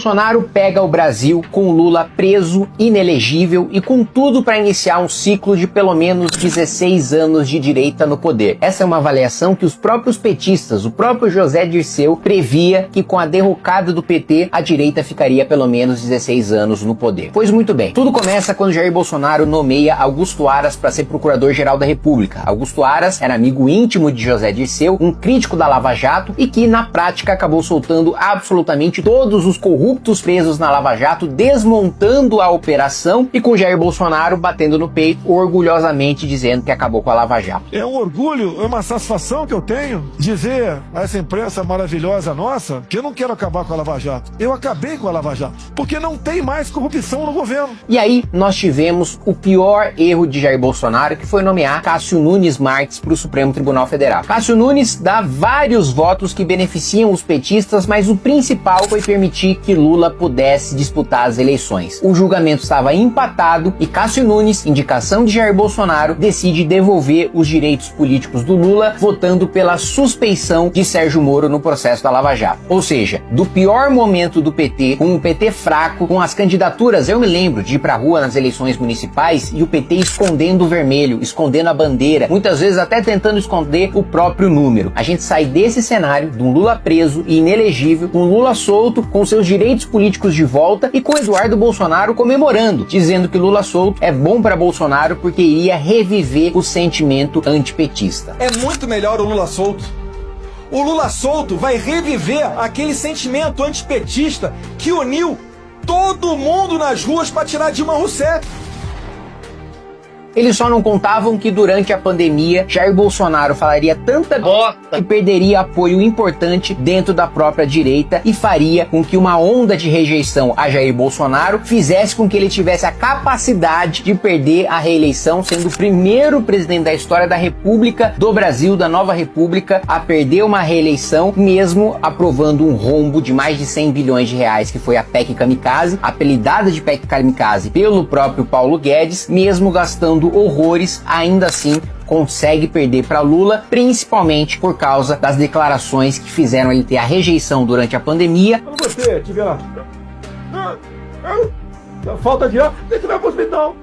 Bolsonaro pega o Brasil com Lula preso, inelegível e com tudo para iniciar um ciclo de pelo menos 16 anos de direita no poder. Essa é uma avaliação que os próprios petistas, o próprio José Dirceu, previa que com a derrocada do PT, a direita ficaria pelo menos 16 anos no poder. Pois muito bem, tudo começa quando Jair Bolsonaro nomeia Augusto Aras para ser Procurador-Geral da República. Augusto Aras era amigo íntimo de José Dirceu, um crítico da Lava Jato e que na prática acabou soltando absolutamente todos os corruptos presos na Lava Jato, desmontando a operação e com Jair Bolsonaro batendo no peito, orgulhosamente dizendo que acabou com a Lava Jato. É um orgulho, é uma satisfação que eu tenho dizer a essa imprensa maravilhosa nossa que eu não quero acabar com a Lava Jato. Eu acabei com a Lava Jato, porque não tem mais corrupção no governo. E aí nós tivemos o pior erro de Jair Bolsonaro, que foi nomear Cássio Nunes Marques para o Supremo Tribunal Federal. Cássio Nunes dá vários votos que beneficiam os petistas, mas o principal foi permitir que Lula pudesse disputar as eleições. O julgamento estava empatado e Cássio Nunes, indicação de Jair Bolsonaro, decide devolver os direitos políticos do Lula, votando pela suspeição de Sérgio Moro no processo da Lava Jato. Ou seja, do pior momento do PT, com o PT fraco, com as candidaturas, eu me lembro de ir pra rua nas eleições municipais e o PT escondendo o vermelho, escondendo a bandeira, muitas vezes até tentando esconder o próprio número. A gente sai desse cenário de um Lula preso e inelegível, com Lula solto, com seus direitos políticos de volta e com Eduardo Bolsonaro comemorando, dizendo que Lula solto é bom para Bolsonaro porque iria reviver o sentimento antipetista. É muito melhor o Lula solto. O Lula solto vai reviver aquele sentimento antipetista que uniu todo mundo nas ruas para tirar Dilma Rousseff. Eles só não contavam que durante a pandemia Jair Bolsonaro falaria tanta bosta que perderia apoio importante dentro da própria direita e faria com que uma onda de rejeição a Jair Bolsonaro fizesse com que ele tivesse a capacidade de perder a reeleição, sendo o primeiro presidente da história da República do Brasil, da nova República, a perder uma reeleição, mesmo aprovando um rombo de mais de 100 bilhões de reais, que foi a PEC Kamikaze, apelidada de PEC Kamikaze pelo próprio Paulo Guedes, mesmo gastando horrores, ainda assim consegue perder para Lula, principalmente por causa das declarações que fizeram ele ter a rejeição durante a pandemia. Quando você tiver falta de ar, você vai pro hospital.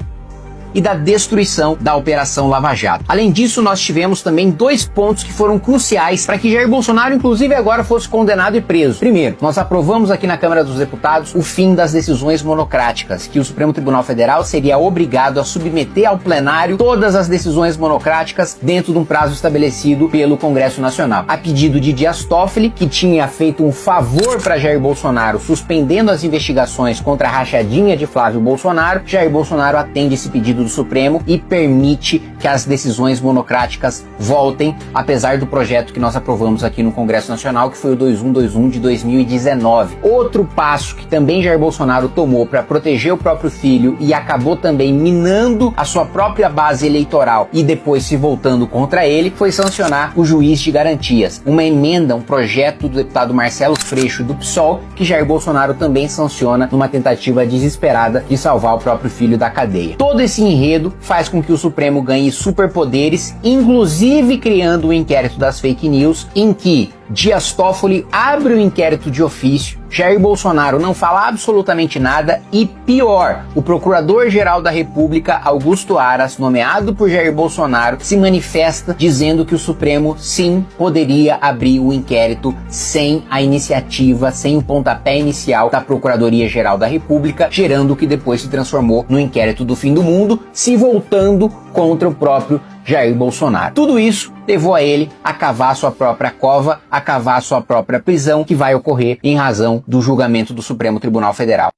E da destruição da Operação Lava Jato. Além disso, nós tivemos também dois pontos que foram cruciais para que Jair Bolsonaro, inclusive agora, fosse condenado e preso. Primeiro, nós aprovamos aqui na Câmara dos Deputados o fim das decisões monocráticas, que o Supremo Tribunal Federal seria obrigado a submeter ao plenário todas as decisões monocráticas dentro de um prazo estabelecido pelo Congresso Nacional. A pedido de Dias Toffoli, que tinha feito um favor para Jair Bolsonaro, suspendendo as investigações contra a rachadinha de Flávio Bolsonaro, Jair Bolsonaro atende esse pedido do Supremo e permite que as decisões monocráticas voltem, apesar do projeto que nós aprovamos aqui no Congresso Nacional, que foi o 2121 de 2019. Outro passo que também Jair Bolsonaro tomou para proteger o próprio filho e acabou também minando a sua própria base eleitoral e depois se voltando contra ele, foi sancionar o juiz de garantias, uma emenda, um projeto do deputado Marcelo Freixo do PSOL, que Jair Bolsonaro também sanciona numa tentativa desesperada de salvar o próprio filho da cadeia. Todo esse enredo faz com que o Supremo ganhe superpoderes, inclusive criando o inquérito das fake news, em que Dias Toffoli abre o inquérito de ofício, Jair Bolsonaro não fala absolutamente nada e, pior, o Procurador-Geral da República, Augusto Aras, nomeado por Jair Bolsonaro, se manifesta dizendo que o Supremo, sim, poderia abrir o inquérito sem a iniciativa, sem o pontapé inicial da Procuradoria-Geral da República, gerando o que depois se transformou no inquérito do fim do mundo, se voltando contra o próprio Jair Bolsonaro. Tudo isso levou a ele a cavar sua própria cova, a cavar sua própria prisão, que vai ocorrer em razão do julgamento do Supremo Tribunal Federal.